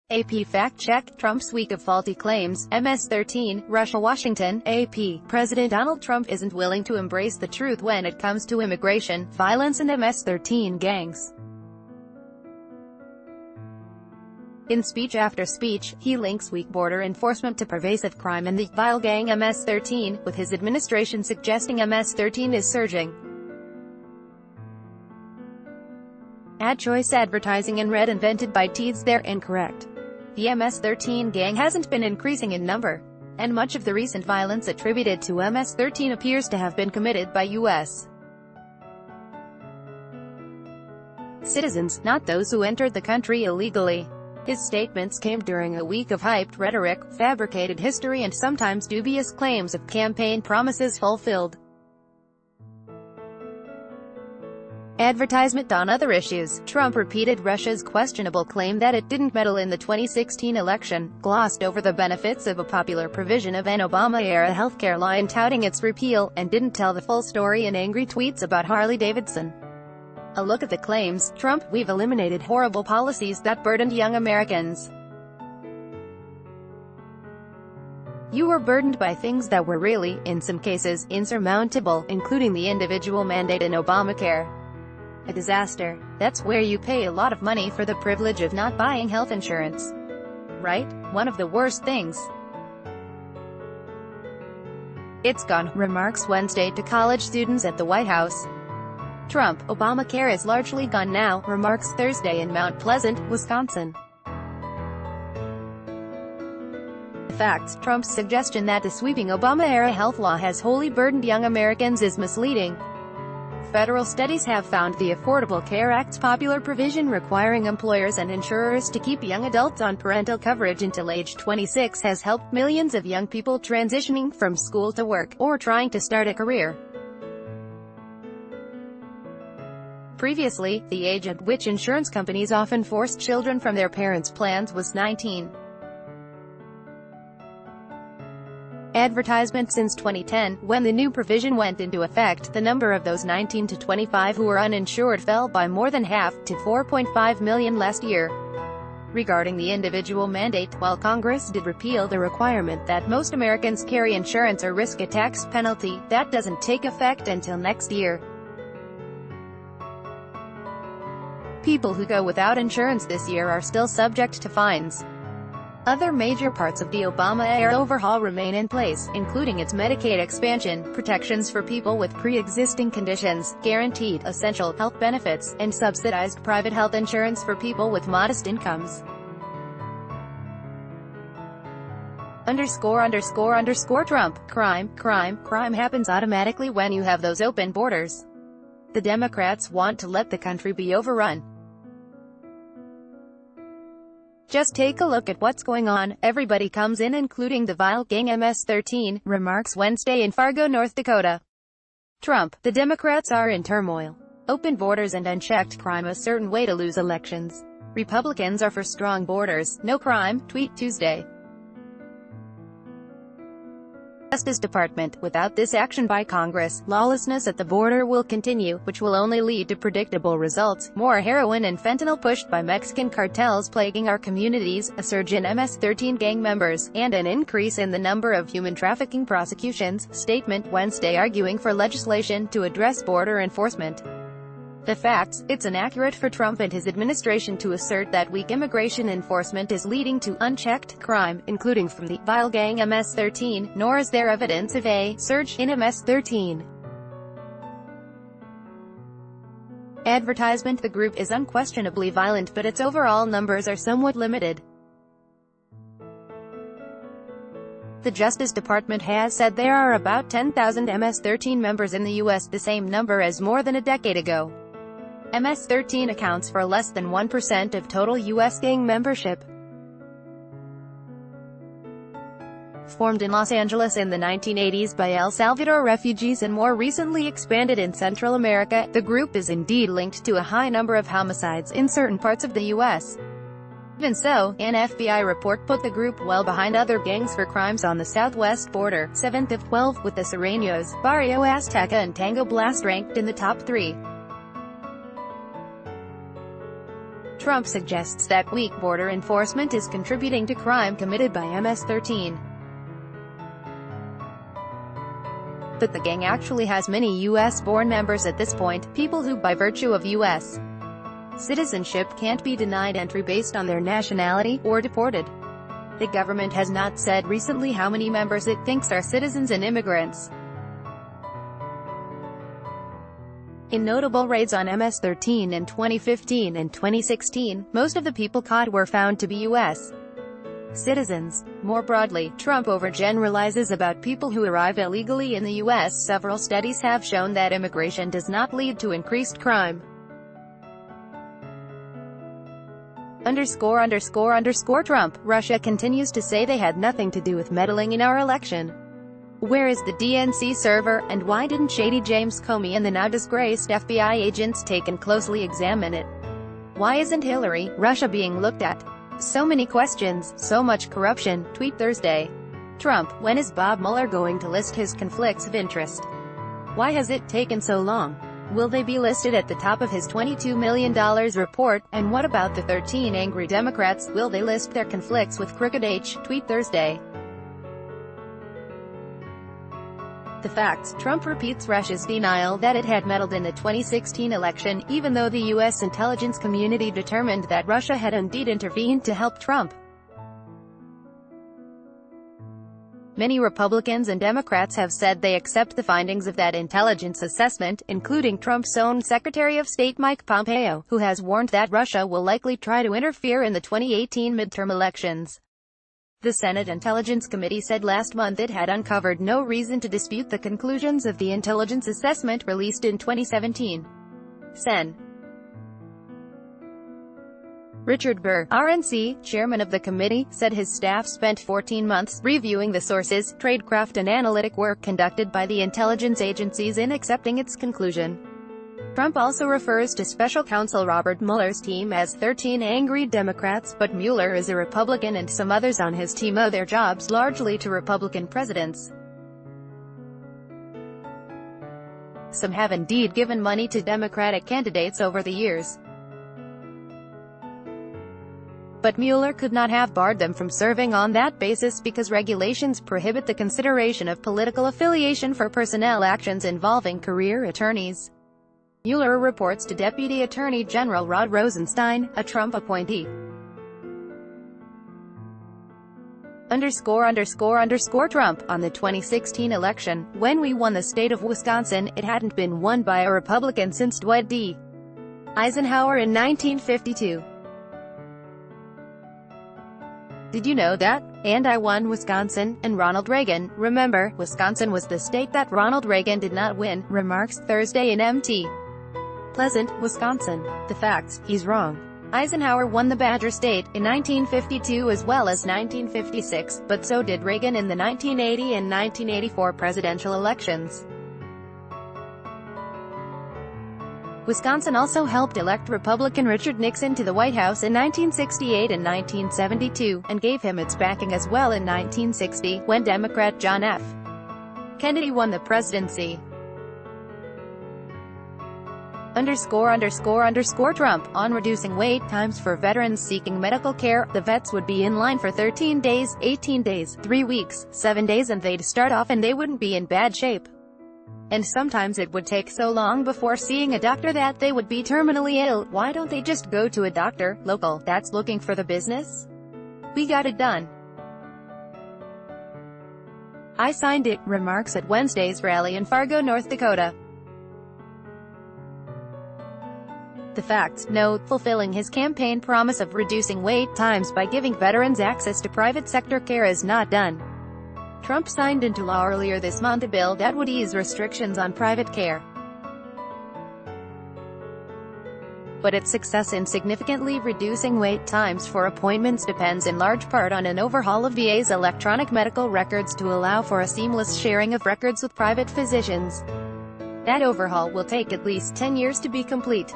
AP fact-check, Trump's week of faulty claims, MS-13, Russia Washington, AP, President Donald Trump isn't willing to embrace the truth when it comes to immigration, violence and MS-13 gangs. In speech after speech, he links weak border enforcement to pervasive crime and the vile gang MS-13, with his administration suggesting MS-13 is surging. Ad choice advertising and red invented by Teeds, they're incorrect. The MS-13 gang hasn't been increasing in number, and much of the recent violence attributed to MS-13 appears to have been committed by U.S. citizens, not those who entered the country illegally. His statements came during a week of hyped rhetoric, fabricated history and sometimes dubious claims of campaign promises fulfilled. Advertisement on other issues, Trump repeated Russia's questionable claim that it didn't meddle in the 2016 election, glossed over the benefits of a popular provision of an Obama-era healthcare law in touting its repeal, and didn't tell the full story in angry tweets about Harley-Davidson. A look at the claims, Trump, we've eliminated horrible policies that burdened young Americans. You were burdened by things that were really, in some cases, insurmountable, including the individual mandate in Obamacare. A disaster. That's where you pay a lot of money for the privilege of not buying health insurance. Right? One of the worst things. It's gone, remarks Wednesday to college students at the White House. Trump, Obamacare is largely gone now, remarks Thursday in Mount Pleasant, Wisconsin. Facts, Trump's suggestion that the sweeping Obama-era health law has wholly burdened young Americans is misleading. Federal studies have found the Affordable Care Act's popular provision requiring employers and insurers to keep young adults on parental coverage until age 26 has helped millions of young people transitioning from school to work, or trying to start a career. Previously, the age at which insurance companies often forced children from their parents' plans was 19. Advertisement since 2010, when the new provision went into effect, the number of those 19 to 25 who were uninsured fell by more than half, to 4.5 million last year. Regarding the individual mandate, while Congress did repeal the requirement that most Americans carry insurance or risk a tax penalty, that doesn't take effect until next year. People who go without insurance this year are still subject to fines. Other major parts of the Obama-era overhaul remain in place, including its Medicaid expansion, protections for people with pre-existing conditions, guaranteed, essential, health benefits, and subsidized private health insurance for people with modest incomes. Trump. Crime happens automatically when you have those open borders. The Democrats want to let the country be overrun. Just take a look at what's going on. Everybody comes in, including the vile gang MS-13, remarks Wednesday in Fargo, North Dakota. Trump, the Democrats are in turmoil. Open borders and unchecked crime a certain way to lose elections. Republicans are for strong borders, no crime, tweet Tuesday. Justice Department, without this action by Congress, lawlessness at the border will continue, which will only lead to predictable results: more heroin and fentanyl pushed by Mexican cartels plaguing our communities, a surge in MS-13 gang members, and an increase in the number of human trafficking prosecutions. Statement Wednesday arguing for legislation to address border enforcement. The facts, it's inaccurate for Trump and his administration to assert that weak immigration enforcement is leading to unchecked crime, including from the vile gang MS-13, nor is there evidence of a surge in MS-13. Advertisement: the group is unquestionably violent, but its overall numbers are somewhat limited. The Justice Department has said there are about 10,000 MS-13 members in the U.S., the same number as more than a decade ago. MS-13 accounts for less than 1% of total U.S. gang membership. Formed in Los Angeles in the 1980s by El Salvador refugees and more recently expanded in Central America, the group is indeed linked to a high number of homicides in certain parts of the U.S. Even so, an FBI report put the group well behind other gangs for crimes on the southwest border, 7th of 12, with the Serranos, Barrio Azteca and Tango Blast ranked in the top 3. Trump suggests that weak border enforcement is contributing to crime committed by MS-13. But the gang actually has many U.S.-born members at this point, people who by virtue of U.S. citizenship can't be denied entry based on their nationality, or deported. The government has not said recently how many members it thinks are citizens and immigrants. In notable raids on MS-13 in 2015 and 2016, most of the people caught were found to be U.S. citizens. More broadly, Trump overgeneralizes about people who arrive illegally in the U.S. Several studies have shown that immigration does not lead to increased crime. Trump, Russia continues to say they had nothing to do with meddling in our election. Where is the DNC server, and why didn't shady James Comey and the now disgraced FBI agents take and closely examine it? Why isn't Hillary, Russia being looked at? So many questions, so much corruption. Tweet Thursday. Trump, when is Bob Mueller going to list his conflicts of interest? Why has it taken so long? Will they be listed at the top of his $22 million report? And what about the 13 angry Democrats? Will they list their conflicts with Crooked H? Tweet Thursday. The facts. Trump repeats Russia's denial that it had meddled in the 2016 election, even though the U.S. intelligence community determined that Russia had indeed intervened to help Trump. Many Republicans and Democrats have said they accept the findings of that intelligence assessment, including Trump's own Secretary of State Mike Pompeo, who has warned that Russia will likely try to interfere in the 2018 midterm elections. The Senate Intelligence Committee said last month it had uncovered no reason to dispute the conclusions of the intelligence assessment released in 2017. Sen. Richard Burr, RNC, chairman of the committee, said his staff spent 14 months reviewing the sources, tradecraft and analytic work conducted by the intelligence agencies in accepting its conclusion. Trump also refers to special counsel Robert Mueller's team as 13 angry Democrats, but Mueller is a Republican and some others on his team owe their jobs largely to Republican presidents. Some have indeed given money to Democratic candidates over the years. But Mueller could not have barred them from serving on that basis because regulations prohibit the consideration of political affiliation for personnel actions involving career attorneys. Mueller reports to Deputy Attorney General Rod Rosenstein, a Trump appointee. Trump, on the 2016 election, when we won the state of Wisconsin, it hadn't been won by a Republican since Dwight D. Eisenhower in 1952. Did you know that? And I won Wisconsin, and Ronald Reagan. Remember, Wisconsin was the state that Ronald Reagan did not win, remarks Thursday in Mt. Pleasant, Wisconsin. The facts, he's wrong. Eisenhower won the Badger State in 1952 as well as 1956, but so did Reagan in the 1980 and 1984 presidential elections. Wisconsin also helped elect Republican Richard Nixon to the White House in 1968 and 1972, and gave him its backing as well in 1960, when Democrat John F. Kennedy won the presidency. Trump, on reducing wait times for veterans seeking medical care. The vets would be in line for 13 days, 18 days, 3 weeks, 7 days, and they'd start off and they wouldn't be in bad shape. And sometimes it would take so long before seeing a doctor that they would be terminally ill. Why don't they just go to a doctor, local, that's looking for the business? We got it done. I signed it, remarks at Wednesday's rally in Fargo, North Dakota. The facts. Note, fulfilling his campaign promise of reducing wait times by giving veterans access to private sector care is not done. Trump signed into law earlier this month a bill that would ease restrictions on private care. But its success in significantly reducing wait times for appointments depends in large part on an overhaul of VA's electronic medical records to allow for a seamless sharing of records with private physicians. That overhaul will take at least 10 years to be complete.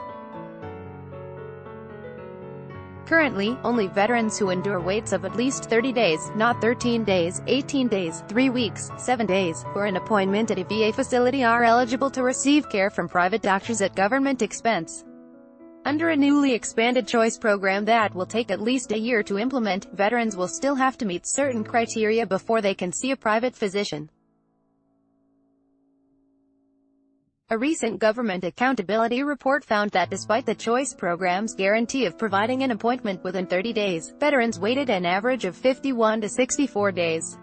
Currently, only veterans who endure waits of at least 30 days, not 13 days, 18 days, 3 weeks, 7 days, for an appointment at a VA facility are eligible to receive care from private doctors at government expense. Under a newly expanded choice program that will take at least a year to implement, veterans will still have to meet certain criteria before they can see a private physician. A recent government accountability report found that despite the choice program's guarantee of providing an appointment within 30 days, veterans waited an average of 51 to 64 days.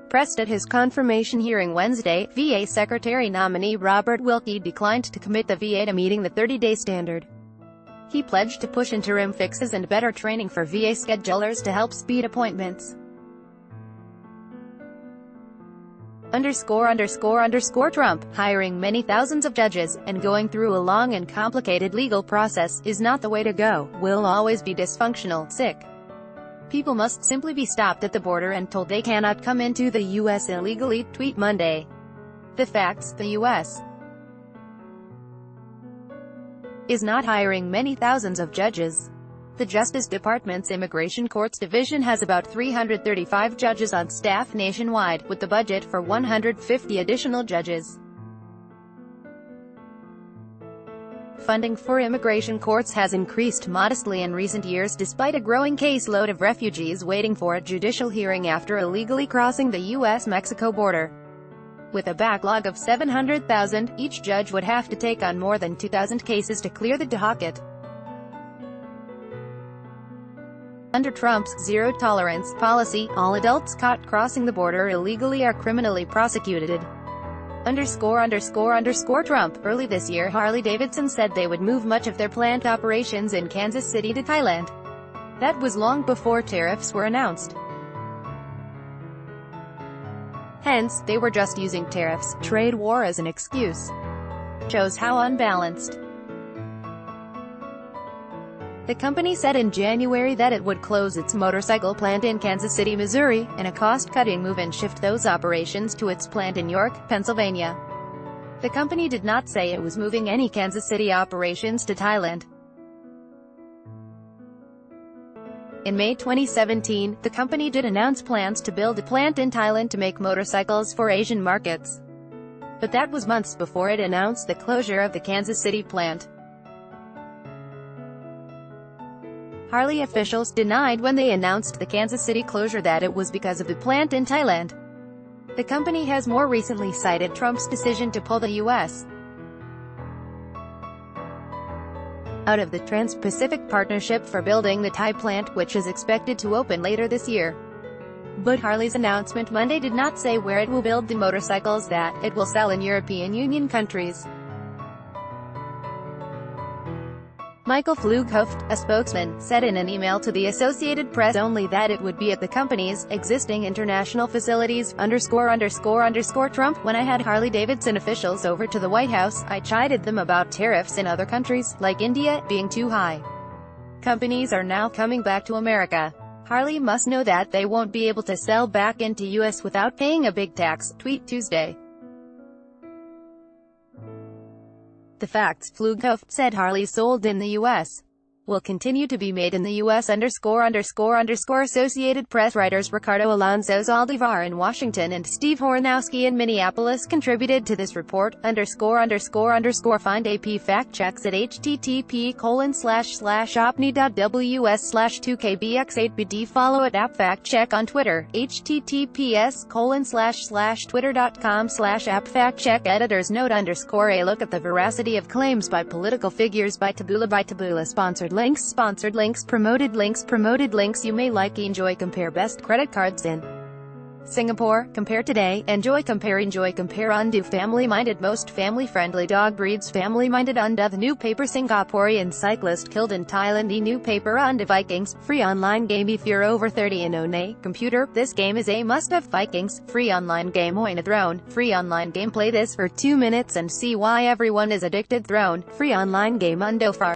Pressed at his confirmation hearing Wednesday, VA Secretary nominee Robert Wilkie declined to commit the VA to meeting the 30-day standard. He pledged to push interim fixes and better training for VA schedulers to help speed appointments. Trump, hiring many thousands of judges, and going through a long and complicated legal process, is not the way to go. Will always be dysfunctional, sick. People must simply be stopped at the border and told they cannot come into the U.S. illegally, tweet Monday. The facts: the U.S. is not hiring many thousands of judges. The Justice Department's Immigration Courts Division has about 335 judges on staff nationwide, with the budget for 150 additional judges. Funding for immigration courts has increased modestly in recent years despite a growing caseload of refugees waiting for a judicial hearing after illegally crossing the U.S.-Mexico border. With a backlog of 700,000, each judge would have to take on more than 2,000 cases to clear the docket. Under Trump's zero-tolerance policy, all adults caught crossing the border illegally are criminally prosecuted. Trump. Early this year, Harley-Davidson said they would move much of their plant operations in Kansas City to Thailand. That was long before tariffs were announced. Hence, they were just using tariffs, trade war as an excuse. Shows how unbalanced. The company said in January that it would close its motorcycle plant in Kansas City, Missouri, in a cost-cutting move and shift those operations to its plant in York, Pennsylvania. The company did not say it was moving any Kansas City operations to Thailand. In May 2017, the company did announce plans to build a plant in Thailand to make motorcycles for Asian markets. But that was months before it announced the closure of the Kansas City plant. Harley officials denied when they announced the Kansas City closure that it was because of the plant in Thailand. The company has more recently cited Trump's decision to pull the U.S. out of the Trans-Pacific Partnership for building the Thai plant, which is expected to open later this year. But Harley's announcement Monday did not say where it will build the motorcycles that it will sell in European Union countries. Michael Pflughoeft, a spokesman, said in an email to the Associated Press only that it would be at the company's existing international facilities. Trump. When I had Harley-Davidson officials over to the White House, I chided them about tariffs in other countries, like India, being too high. Companies are now coming back to America. Harley must know that they won't be able to sell back into U.S. without paying a big tax, tweet Tuesday. The facts: Pflughoeft said Harley sold in the U.S. will continue to be made in the U.S. Associated Press writers Ricardo Alonso Zaldivar in Washington and Steve Hornowski in Minneapolis contributed to this report. Find AP fact checks at http://opni.ws/2kbx8bd. Follow at App Fact Check on Twitter, https://twitter.com/appfactcheck. Editor's note: A look at the veracity of claims by political figures by Taboola. Sponsored links, promoted links. You may like, enjoy, compare best credit cards in Singapore. Compare today. Enjoy, compare, undo. Family-minded, most family-friendly dog breeds. Family-minded, undo. The new paper. Singaporean cyclist killed in Thailand. The new paper, undo. Vikings, free online game if you're over 30 and own a computer. This game is a must-have. Vikings, free online game. Own a throne, free online game. Play this for 2 minutes and see why everyone is addicted. Throne, free online game. Undo. Far